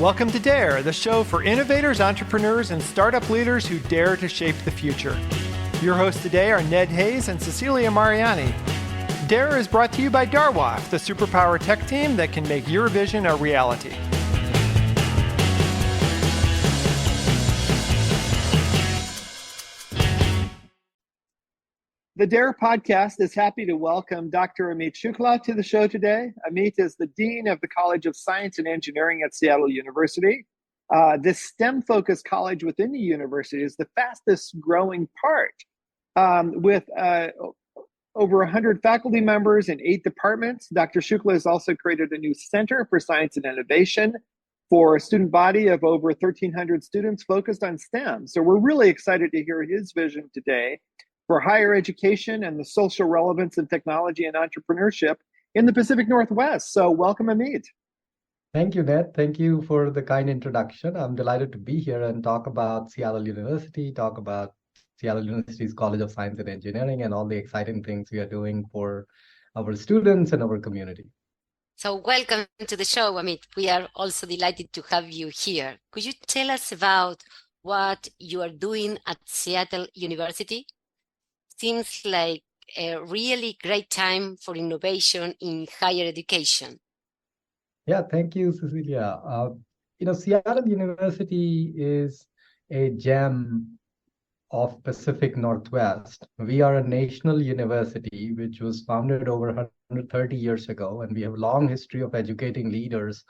Welcome to Dare, the show for innovators, entrepreneurs, and startup leaders who dare to shape the future. Your hosts today are Ned Hayes and Cecilia Mariani. Dare is brought to you by Darwaf, the superpower tech team that can make your vision a reality. The DARE podcast is happy to welcome Dr. Amit Shukla to the show today. Amit is the Dean of the College of Science and Engineering at Seattle University. This STEM-focused college within the university is the fastest growing part. With over 100 faculty members in 8 departments, Dr. Shukla has also created a new Center for Science and Innovation for a student body of over 1,300 students focused on STEM. So we're really excited to hear his vision today for higher education and the social relevance of technology and entrepreneurship in the Pacific Northwest. So welcome, Amit. Thank you, Ned. Thank you for the kind introduction. I'm delighted to be here and talk about Seattle University, talk about Seattle University's College of Science and Engineering and all the exciting things we are doing for our students and our community. So welcome to the show, Amit. We are also delighted to have you here. Could you tell us about what you are doing at Seattle University? Seems like a really great time for innovation in higher education. Yeah, thank you, Cecilia. Seattle University is a gem of Pacific Northwest. We are a national university which was founded over 130 years ago, and we have a long history of educating leaders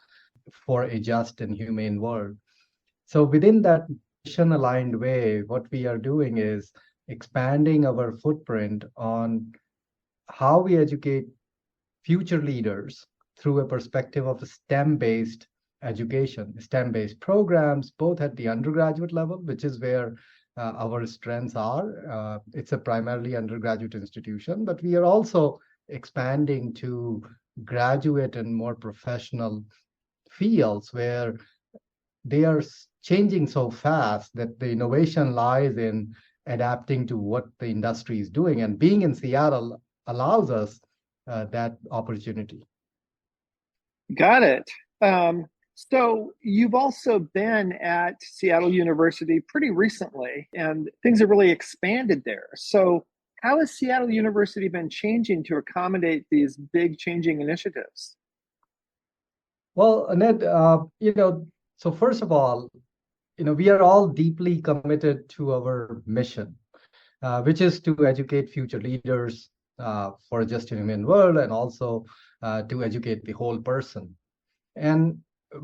for a just and humane world. So within that mission-aligned way, what we are doing is expanding our footprint on how we educate future leaders through a perspective of STEM-based education, STEM-based programs, both at the undergraduate level, which is where our strengths are. It's a primarily undergraduate institution, but we are also expanding to graduate and more professional fields where they are changing so fast that the innovation lies in adapting to what the industry is doing. And being in Seattle allows us that opportunity. Got it. So you've also been at Seattle University pretty recently, and things have really expanded there. So how has Seattle University been changing to accommodate these big changing initiatives? Well, Ned, so first of all, we are all deeply committed to our mission, which is to educate future leaders for a just and human world, and also to educate the whole person. And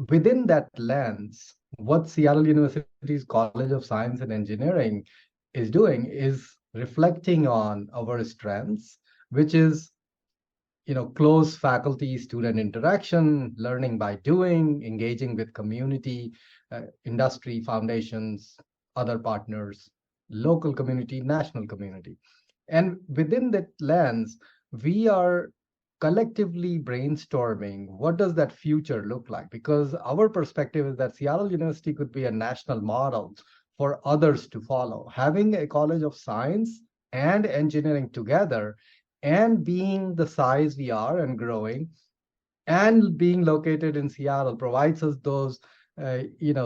within that lens, what Seattle University's College of Science and Engineering is doing is reflecting on our strengths, which is close faculty-student interaction, learning by doing, engaging with community, industry foundations, other partners, local community, national community. And within that lens, we are collectively brainstorming what does that future look like? Because our perspective is that Seattle University could be a national model for others to follow. Having a College of Science and Engineering together, and being the size we are and growing, and being located in Seattle provides us those,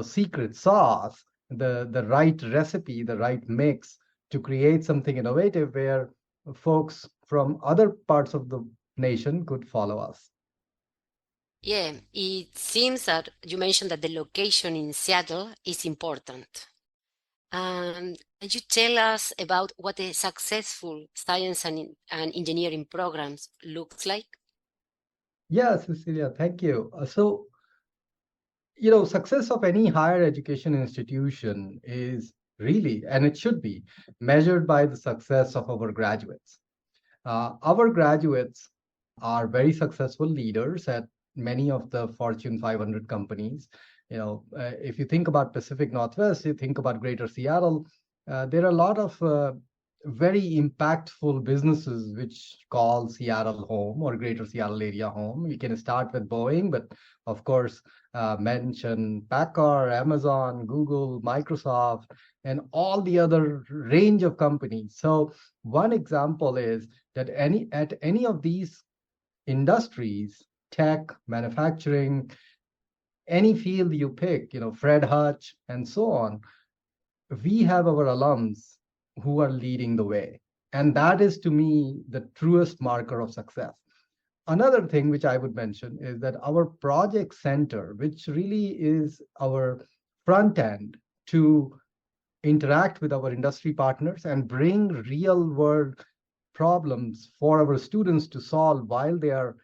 secret sauce, the right recipe, the right mix to create something innovative where folks from other parts of the nation could follow us. Yeah, it seems that you mentioned that the location in Seattle is important. Can you tell us about what a successful science and engineering programs looks like? Yeah, Cecilia, thank you. Success of any higher education institution is really, and it should be, measured by the success of our graduates. Our graduates are very successful leaders at many of the Fortune 500 companies. If you think about Pacific Northwest, you think about Greater Seattle, there are a lot of very impactful businesses which call Seattle home or Greater Seattle area home. We can start with Boeing, but of course, mention Packard, Amazon, Google, Microsoft, and all the other range of companies. So one example is that at any of these industries, tech, manufacturing, any field you pick, Fred Hutch and so on, we have our alums who are leading the way. And that is, to me, the truest marker of success. Another thing which I would mention is that our project center, which really is our front end to interact with our industry partners and bring real world problems for our students to solve while they are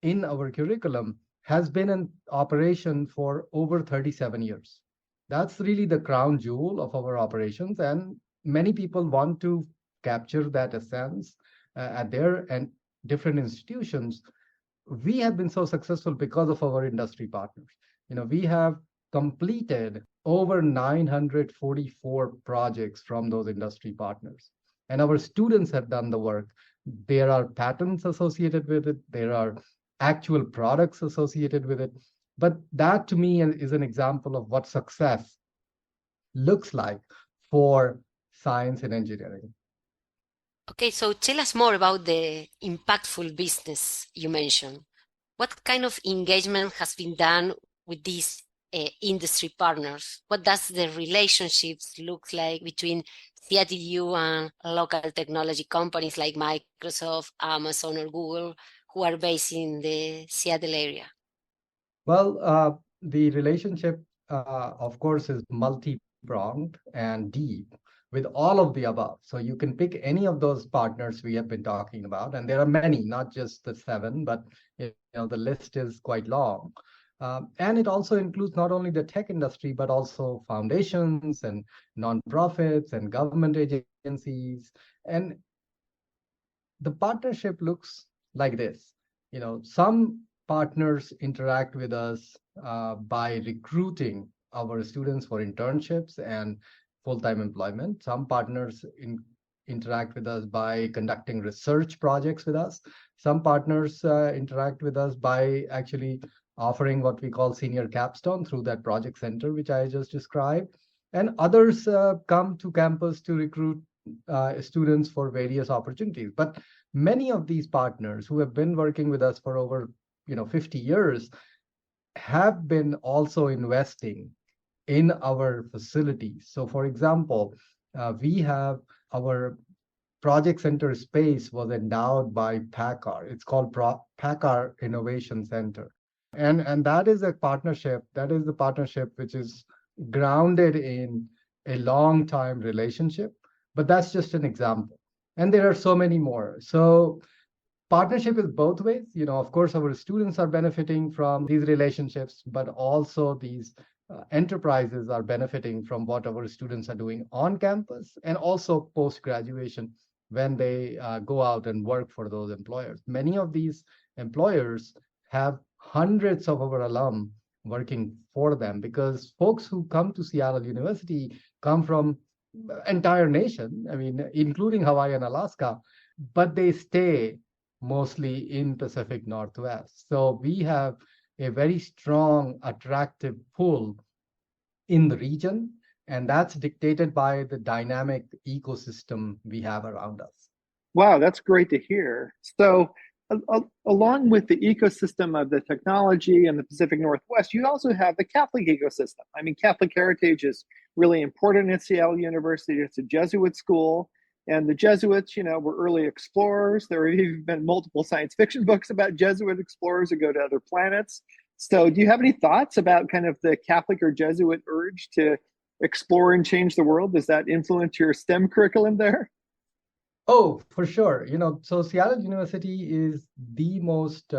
in our curriculum, has been in operation for over 37 years. That's really the crown jewel of our operations. And many people want to capture that essence at their and different institutions. We have been so successful because of our industry partners. We have completed over 944 projects from those industry partners. And our students have done the work. There are patents associated with it. There are actual products associated with it. But that to me is an example of what success looks like for science and engineering. Okay, so tell us more about the impactful business you mentioned. What kind of engagement has been done with these industry partners? What does the relationships look like between Seattle U and local technology companies like Microsoft, Amazon, or Google, who are based in the Seattle area? Well, the relationship, of course, is multi-pronged and deep with all of the above. So you can pick any of those partners we have been talking about, and there are many, not just the 7, but the list is quite long. And it also includes not only the tech industry, but also foundations and nonprofits and government agencies. And the partnership looks like this. Some partners interact with us by recruiting our students for internships and full-time employment. Some partners interact with us by conducting research projects with us. Some partners interact with us by actually offering what we call senior capstone through that project center, which I just described. And others come to campus to recruit students for various opportunities. But many of these partners who have been working with us for over 50 years have been also investing in our facilities. So for example, we have our project center space was endowed by PACCAR. It's called PACCAR Innovation Center. And that is a partnership. That is the partnership which is grounded in a long time relationship. But that's just an example. And there are so many more. So partnership is both ways. Of course, our students are benefiting from these relationships, but also these enterprises are benefiting from what our students are doing on campus and also post-graduation when they go out and work for those employers. Many of these employers have hundreds of our alum working for them, because folks who come to Seattle University come from entire nation, including Hawaii and Alaska, but they stay mostly in Pacific Northwest. So we have a very strong, attractive pull in the region, and that's dictated by the dynamic ecosystem we have around us. Wow, that's great to hear. So along with the ecosystem of the technology and the Pacific Northwest, you also have the Catholic ecosystem. Catholic heritage is really important at Seattle University. It's a Jesuit school, and the Jesuits, were early explorers. There have even been multiple science fiction books about Jesuit explorers who go to other planets. So do you have any thoughts about kind of the Catholic or Jesuit urge to explore and change the world? Does that influence your STEM curriculum there? Oh, for sure. So Seattle University is the most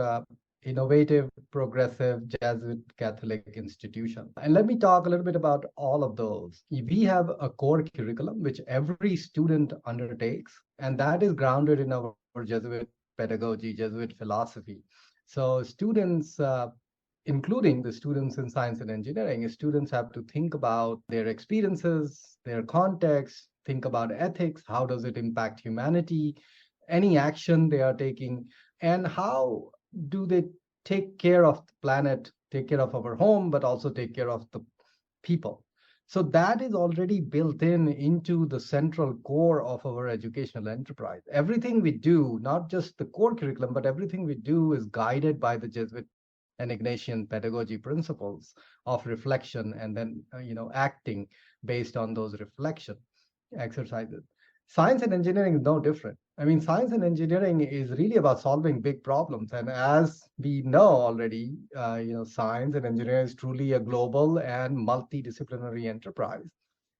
innovative, progressive Jesuit Catholic institution. And let me talk a little bit about all of those. We have a core curriculum which every student undertakes, and that is grounded in our Jesuit pedagogy, Jesuit philosophy. So students, including the students in science and engineering, students have to think about their experiences, their context, think about ethics, how does it impact humanity, any action they are taking, and how do they take care of the planet, take care of our home, but also take care of the people. So that is already built into the central core of our educational enterprise. Everything we do, not just the core curriculum, but everything we do is guided by the Jesuit and Ignatian pedagogy principles of reflection and then acting based on those reflection exercises. Science and engineering is no different. I mean, science and engineering is really about solving big problems. And as we know already, science and engineering is truly a global and multidisciplinary enterprise,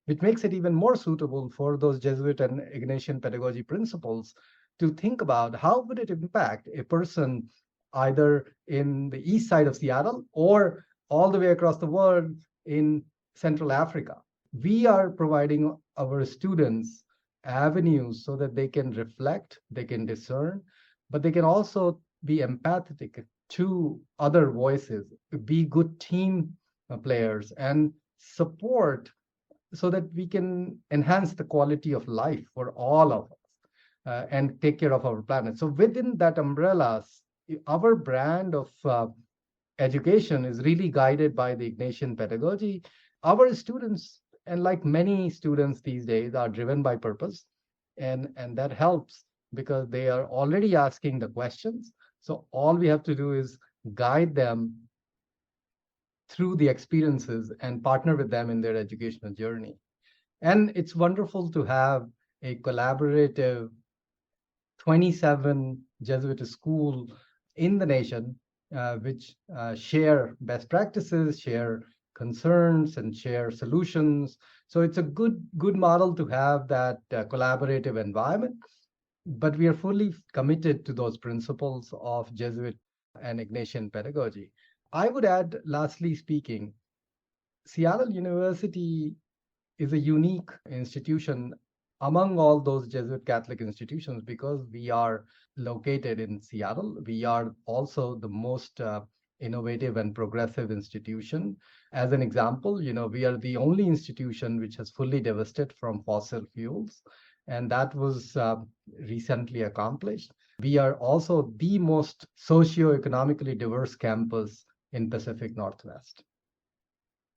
which makes it even more suitable for those Jesuit and Ignatian pedagogy principles to think about how would it impact a person either in the east side of Seattle or all the way across the world in Central Africa. We are providing our students avenues so that they can reflect, they can discern, but they can also be empathetic to other voices, be good team players, and support so that we can enhance the quality of life for all of us and take care of our planet. So within that umbrella, our brand of education is really guided by the Ignatian pedagogy. Our students, and like many students these days, are driven by purpose, and that helps because they are already asking the questions. So all we have to do is guide them through the experiences and partner with them in their educational journey. And it's wonderful to have a collaborative 27 Jesuit school in the nation, which share best practices, share concerns, and share solutions. So it's a good model to have that collaborative environment. But we are fully committed to those principles of Jesuit and Ignatian pedagogy. I would add, lastly speaking, Seattle University is a unique institution among all those Jesuit Catholic institutions because we are located in Seattle. We are also the most innovative and progressive institution. As an example, we are the only institution which has fully divested from fossil fuels, and that was recently accomplished. We are also the most socio-economically diverse campus in Pacific Northwest.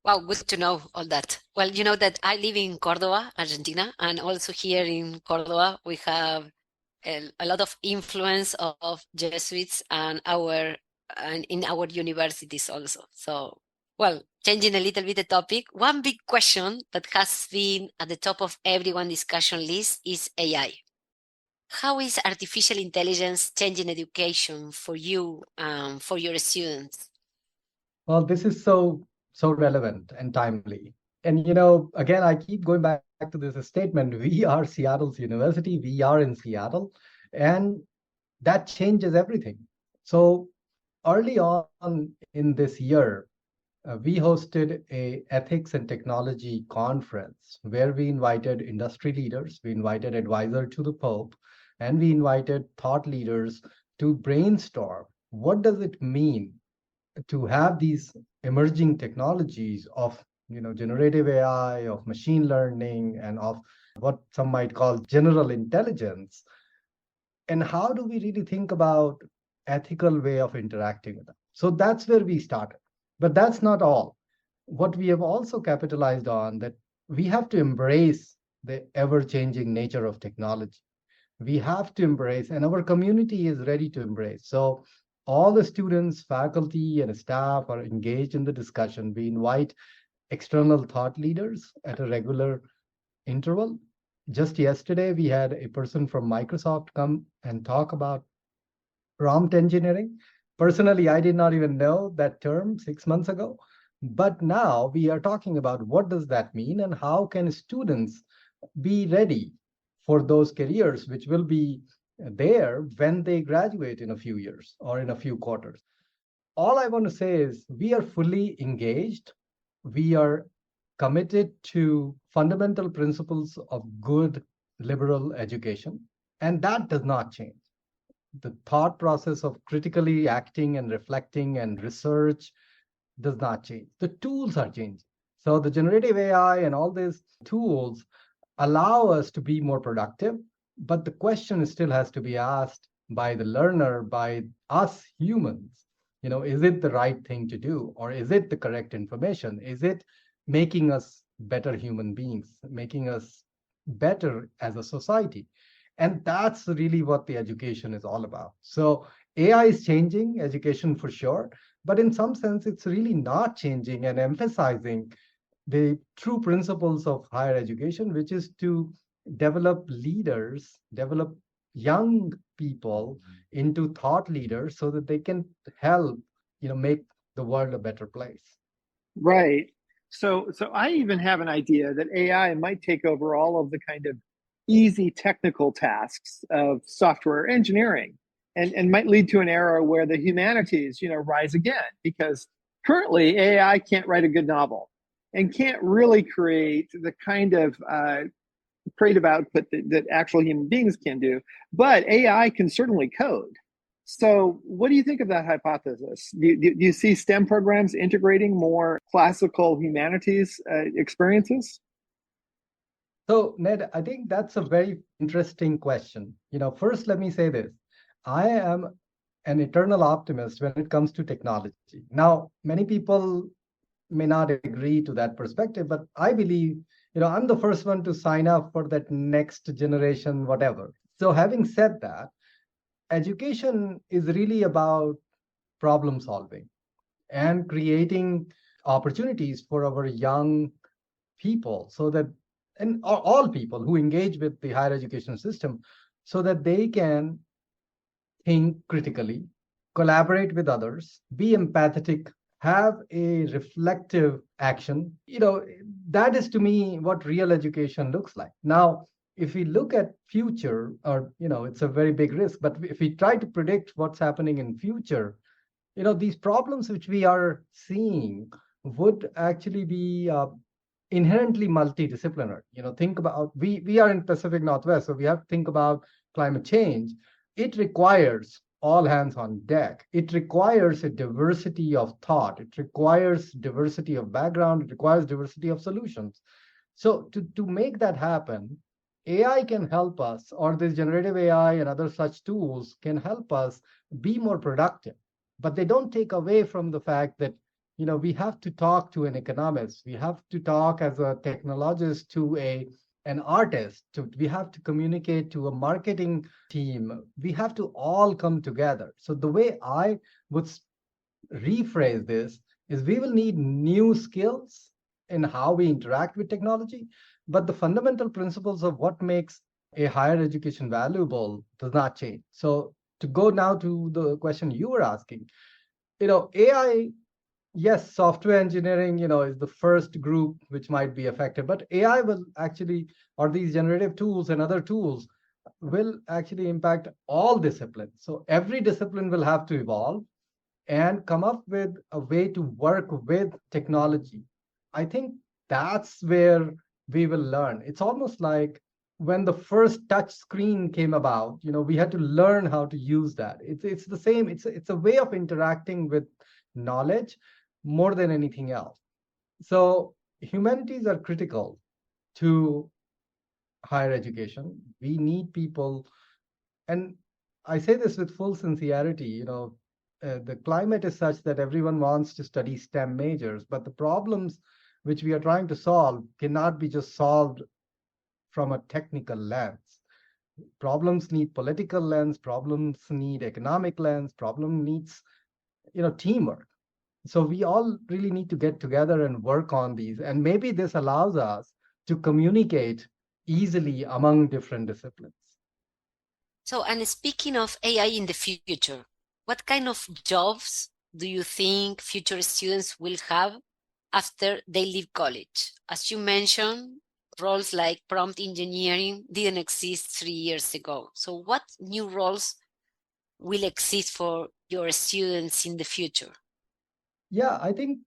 Wow, good to know all that. Well, you know that I live in Córdoba, Argentina, and also here in Córdoba, we have a lot of influence of Jesuits and in our universities also. So, well, changing a little bit the topic, one big question that has been at the top of everyone's discussion list is AI. How is artificial intelligence changing education for you, for your students? Well, this is so relevant and timely. And, again, I keep going back to this statement. We are Seattle's university. We are in Seattle. And that changes everything. So early on in this year, we hosted a ethics and technology conference where we invited industry leaders, we invited advisor to the Pope, and we invited thought leaders to brainstorm what does it mean to have these emerging technologies of generative AI, of machine learning, and of what some might call general intelligence. And how do we really think about ethical way of interacting with them? So that's where we started. But that's not all. What we have also capitalized on that we have to embrace the ever-changing nature of technology. We have to embrace, and our community is ready to embrace. So all the students, faculty, and staff are engaged in the discussion. We invite external thought leaders at a regular interval. Just yesterday, we had a person from Microsoft come and talk about prompt engineering. Personally, I did not even know that term 6 months ago. But now we are talking about what does that mean and how can students be ready for those careers, which will be there when they graduate in a few years or in a few quarters. All I want to say is we are fully engaged. We are committed to fundamental principles of good liberal education, and that does not change. The thought process of critically acting and reflecting and research does not change. The tools are changing. So the generative AI and all these tools allow us to be more productive, but the question still has to be asked by the learner, by us humans. Is it the right thing to do? Or is it the correct information? Is it making us better human beings, making us better as a society? And that's really what the education is all about. So AI is changing education for sure, But in some sense, it's really not changing and emphasizing the true principles of higher education, which is to develop leaders, develop young people into thought leaders so that they can help, make the world a better place. Right. So I even have an idea that AI might take over all of the kind of easy technical tasks of software engineering and might lead to an era where the humanities, rise again, because currently AI can't write a good novel and can't really create the kind of creative output that actual human beings can do, but AI can certainly code. So, what do you think of that hypothesis? Do you see STEM programs integrating more classical humanities experiences? So, Ned, I think that's a very interesting question. First, let me say this. I am an eternal optimist when it comes to technology. Now, many people may not agree to that perspective, but I believe, I'm the first one to sign up for that next generation, whatever. So, having said that, education is really about problem solving and creating opportunities for our young people so that, and all people who engage with the higher education system, so that they can think critically, collaborate with others, be empathetic, have a reflective action. That is to me what real education looks like. Now, if we look at future, or it's a very big risk, but if we try to predict what's happening in future, these problems which we are seeing would actually be inherently multidisciplinary. Think about, we are in Pacific Northwest, so we have to think about climate change. It requires all hands on deck. It requires a diversity of thought. It requires diversity of background. It requires diversity of solutions. So to make that happen, AI can help us, or this generative AI and other such tools can help us be more productive. But they don't take away from the fact that we have to talk to an economist. We have to talk as a technologist to an artist. We have to communicate to a marketing team. We have to all come together. So the way I would rephrase this is we will need new skills in how we interact with technology, but the fundamental principles of what makes a higher education valuable does not change. So to go now to the question you were asking, AI, yes, software engineering, is the first group which might be affected, but AI will actually, or these generative tools and other tools will actually impact all disciplines. So every discipline will have to evolve and come up with a way to work with technology. I think that's where we will learn. It's almost like when the first touch screen came about, we had to learn how to use that. It's the same. It's a way of interacting with knowledge more than anything else. So humanities are critical to higher education. We need people, and I say this with full sincerity. The climate is such that everyone wants to study STEM majors, but the problems which we are trying to solve cannot be just solved from a technical lens. Problems need political lens, problems need economic lens, problem needs, teamwork. So we all really need to get together and work on these. And maybe this allows us to communicate easily among different disciplines. So, and speaking of AI in the future, what kind of jobs do you think future students will have after they leave college? As you mentioned, roles like prompt engineering didn't exist 3 years ago. So what new roles will exist for your students in the future? Yeah, I think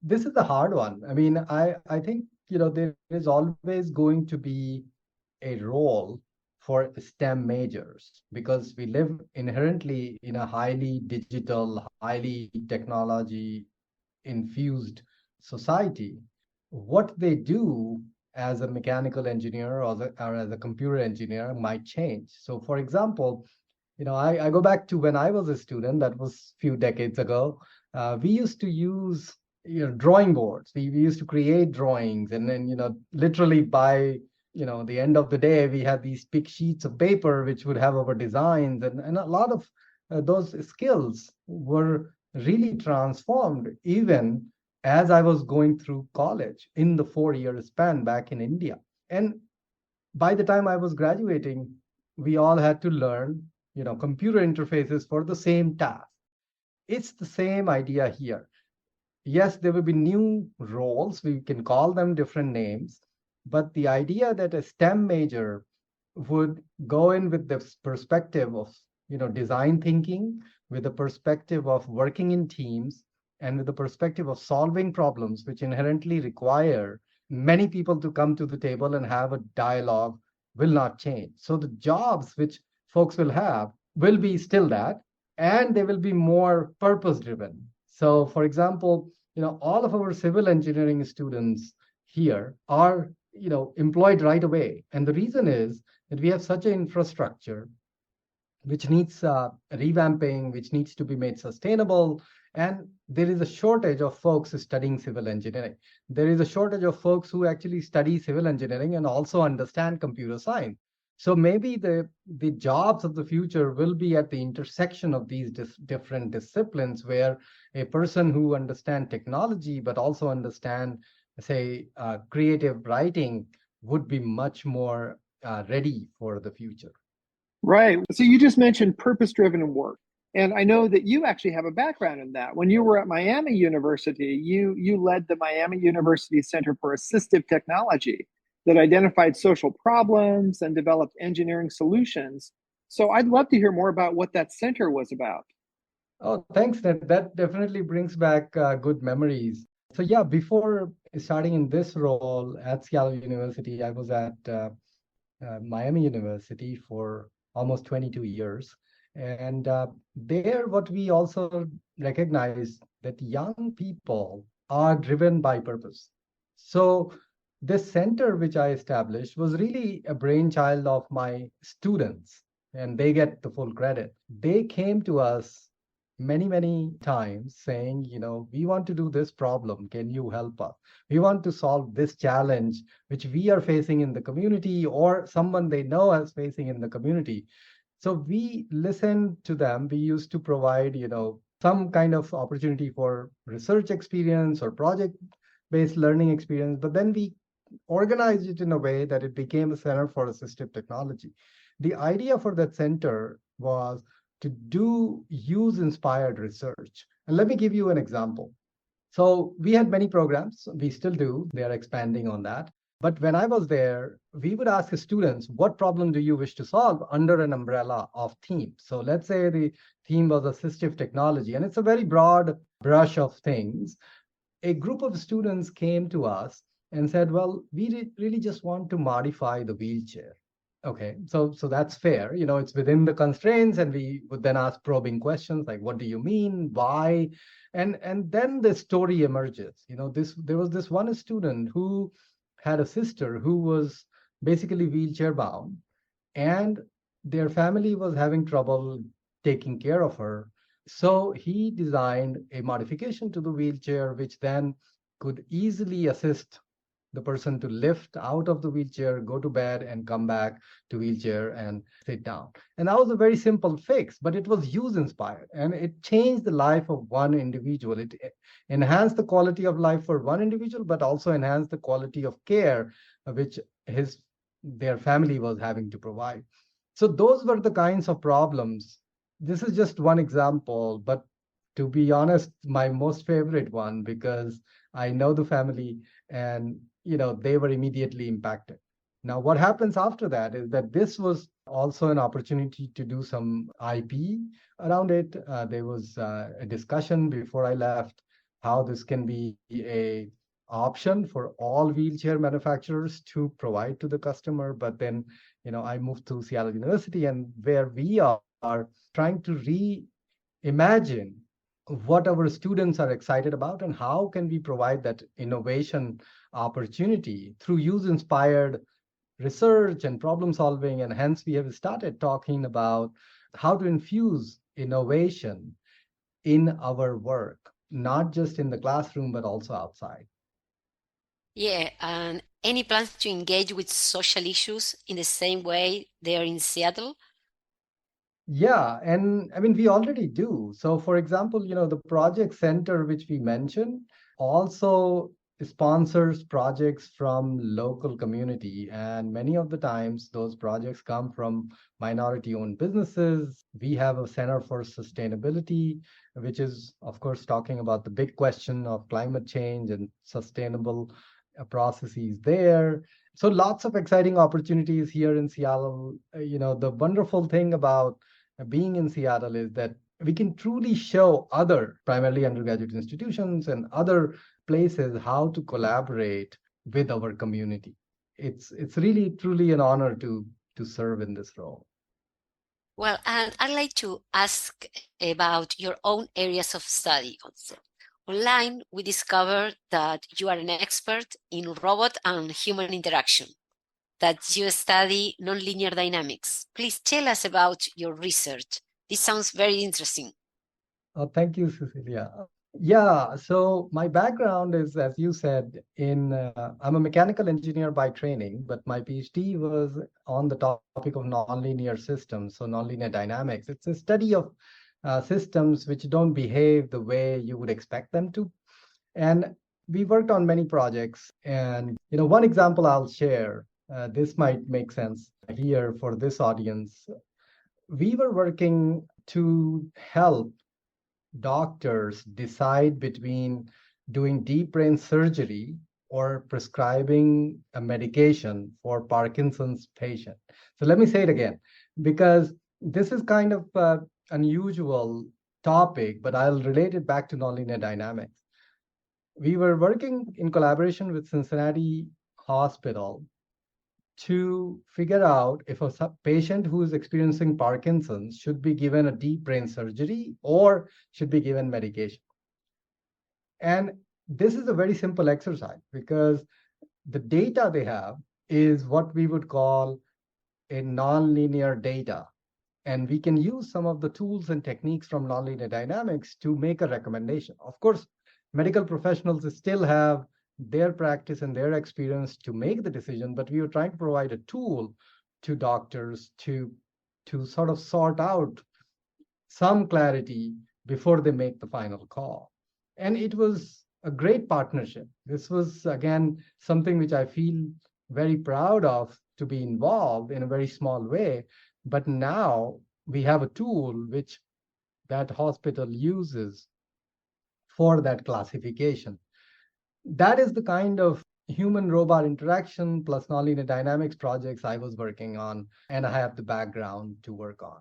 this is a hard one. I mean, I think, there is always going to be a role for STEM majors because we live inherently in a highly digital, highly technology infused society. What they do as a mechanical engineer or as a computer engineer might change. So, for example, I go back to when I was a student, that was a few decades ago. We used to use drawing boards. We used to create drawings, and then literally by the end of the day, we had these big sheets of paper which would have our designs, and a lot of those skills were really transformed even as I was going through college in the 4 year span back in India. And by the time I was graduating, we all had to learn, computer interfaces for the same task. It's the same idea here. Yes, there will be new roles, we can call them different names, but the idea that a STEM major would go in with this perspective of, design thinking, with the perspective of working in teams, and with the perspective of solving problems which inherently require many people to come to the table and have a dialogue will not change. So the jobs which folks will have will be still that, and they will be more purpose driven. So for example, all of our civil engineering students here are, employed right away. And the reason is that we have such an infrastructure which needs revamping, which needs to be made sustainable. And there is a shortage of folks studying civil engineering. There is a shortage of folks who actually study civil engineering and also understand computer science. So maybe the jobs of the future will be at the intersection of these different disciplines, where a person who understand technology but also understand, say, creative writing would be much more ready for the future. Right. So you just mentioned purpose-driven work. And I know that you actually have a background in that. When you were at Miami University, you led the Miami University Center for Assistive Technology that identified social problems and developed engineering solutions. So I'd love to hear more about what that center was about. Oh, thanks. That definitely brings back good memories. So yeah, before starting in this role at Seattle University, I was at Miami University for almost 22 years. And there, what we also recognize that young people are driven by purpose. So this center which I established was really a brainchild of my students, and they get the full credit. They came to us many times saying, we want to do this problem. Can you help us? We want to solve this challenge which we are facing in the community, or someone they know is facing in the community. So we listened to them. We used to provide, some kind of opportunity for research experience or project-based learning experience, but then we organized it in a way that it became a center for assistive technology. The idea for that center was to do use-inspired research. And let me give you an example. So we had many programs, we still do, they are expanding on that. But when I was there, we would ask the students, what problem do you wish to solve under an umbrella of theme? So let's say the theme was assistive technology, and it's a very broad brush of things. A group of students came to us and said, well, we really just want to modify the wheelchair. Okay, so that's fair. It's within the constraints, and we would then ask probing questions like, what do you mean? Why? And then the story emerges. There was this one student who had a sister who was basically wheelchair bound, and their family was having trouble taking care of her. So he designed a modification to the wheelchair, which then could easily assist the person to lift out of the wheelchair, go to bed, and come back to wheelchair and sit down. And that was a very simple fix, but it was use inspired, and it changed the life of one individual. It enhanced the quality of life for one individual, but also enhanced the quality of care which their family was having to provide. So those were the kinds of problems. This is just one example, but to be honest, my most favorite one, because I know the family, and they were immediately impacted. Now, what happens after that is that this was also an opportunity to do some IP around it. There was a discussion before I left how this can be a option for all wheelchair manufacturers to provide to the customer. But then, I moved to Seattle University, and where we are trying to reimagine what our students are excited about and how can we provide that innovation opportunity through use-inspired research and problem solving. And hence we have started talking about how to infuse innovation in our work, not just in the classroom, but also outside. Yeah, and any plans to engage with social issues in the same way they are in Seattle? Yeah, and I mean, we already do. So, for example, the project center, which we mentioned, also sponsors projects from local community. And many of the times, those projects come from minority-owned businesses. We have a Center for Sustainability, which is, of course, talking about the big question of climate change and sustainable processes there. So lots of exciting opportunities here in Seattle. The wonderful thing about being in Seattle is that we can truly show other primarily undergraduate institutions and other places how to collaborate with our community. It's really truly an honor to serve in this role. Well, and I'd like to ask about your own areas of study also. Online, we discovered that you are an expert in robot and human interaction, that you study nonlinear dynamics. Please tell us about your research. This sounds very interesting. Oh, thank you, Cecilia. Yeah, so my background is, as you said, I'm a mechanical engineer by training, but my PhD was on the topic of nonlinear systems, so nonlinear dynamics. It's a study of systems which don't behave the way you would expect them to. And we worked on many projects. And one example I'll share, this might make sense here for this audience. We were working to help doctors decide between doing deep brain surgery or prescribing a medication for Parkinson's patient. So let me say it again, because this is kind of unusual topic, but I'll relate it back to nonlinear dynamics. We were working in collaboration with Cincinnati Hospital to figure out if a patient who is experiencing Parkinson's should be given a deep brain surgery or should be given medication. And this is a very simple exercise because the data they have is what we would call a nonlinear data. And we can use some of the tools and techniques from nonlinear dynamics to make a recommendation. Of course, medical professionals still have their practice and their experience to make the decision, but we were trying to provide a tool to doctors to sort of sort out some clarity before they make the final call. And it was a great partnership. This was, again, something which I feel very proud of to be involved in a very small way. But now we have a tool which that hospital uses for that classification. That is the kind of human robot interaction plus nonlinear dynamics projects I was working on, and I have the background to work on.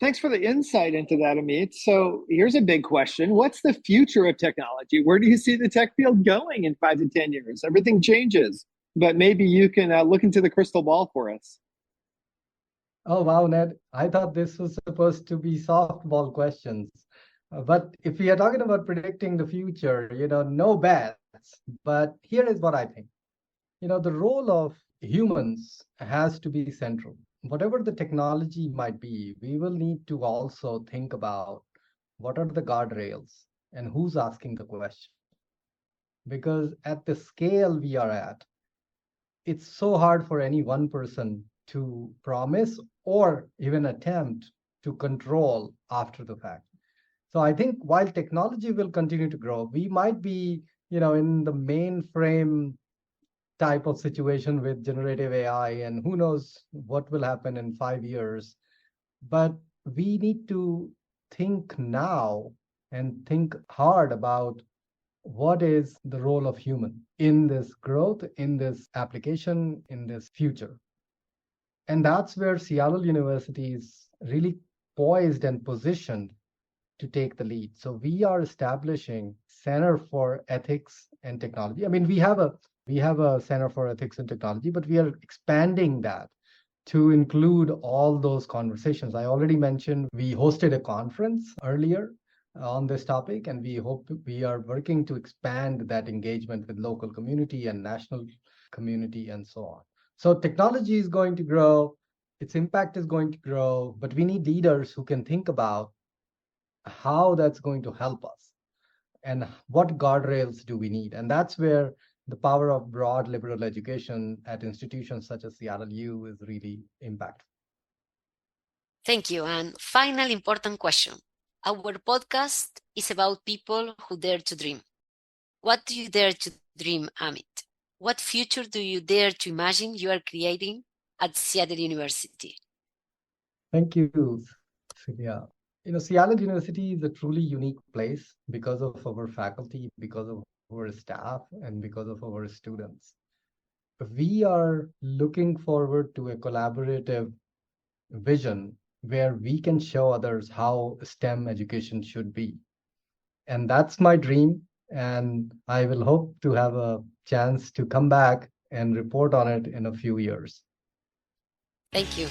Thanks for the insight into that, Amit. So here's a big question. What's the future of technology? Where do you see the tech field going in 5 to 10 years? Everything changes, but maybe you can look into the crystal ball for us. Oh, wow, Ned. I thought this was supposed to be softball questions. But if we are talking about predicting the future, no bets. But here is what I think. The role of humans has to be central. Whatever the technology might be, we will need to also think about what are the guardrails and who's asking the question. Because at the scale we are at, it's so hard for any one person to promise or even attempt to control after the fact. So I think while technology will continue to grow, we might be, in the mainframe type of situation with generative AI, and who knows what will happen in 5 years. But we need to think now and think hard about what is the role of human in this growth, in this application, in this future. And that's where Seattle University is really poised and positioned to take the lead. So we are establishing Center for Ethics and Technology. I mean, we have a Center for Ethics and Technology, but we are expanding that to include all those conversations. I already mentioned we hosted a conference earlier on this topic, and we are working to expand that engagement with local community and national community and so on. So technology is going to grow, its impact is going to grow, but we need leaders who can think about how that's going to help us and what guardrails do we need. And that's where the power of broad liberal education at institutions such as Seattle U is really impactful. Thank you. And final important question. Our podcast is about people who dare to dream. What do you dare to dream, Amit? What future do you dare to imagine you are creating at Seattle University? Thank you, Celia. Seattle University is a truly unique place because of our faculty, because of our staff, and because of our students. We are looking forward to a collaborative vision where we can show others how STEM education should be. And that's my dream. And I will hope to have a chance to come back and report on it in a few years. Thank you.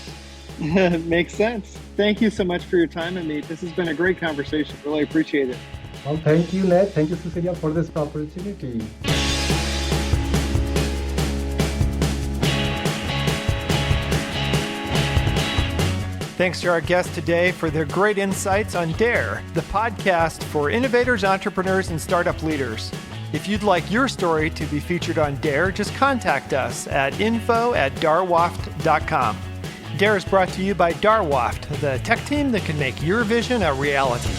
Makes sense. Thank you so much for your time, Amit. This has been a great conversation. Really appreciate it. Well, thank you, Ned. Thank you, Cecilia, for this opportunity. Thanks to our guests today for their great insights on DARE, the podcast for innovators, entrepreneurs, and startup leaders. If you'd like your story to be featured on DARE, just contact us at info@darwaft.com. DARE is brought to you by Darwaft, the tech team that can make your vision a reality.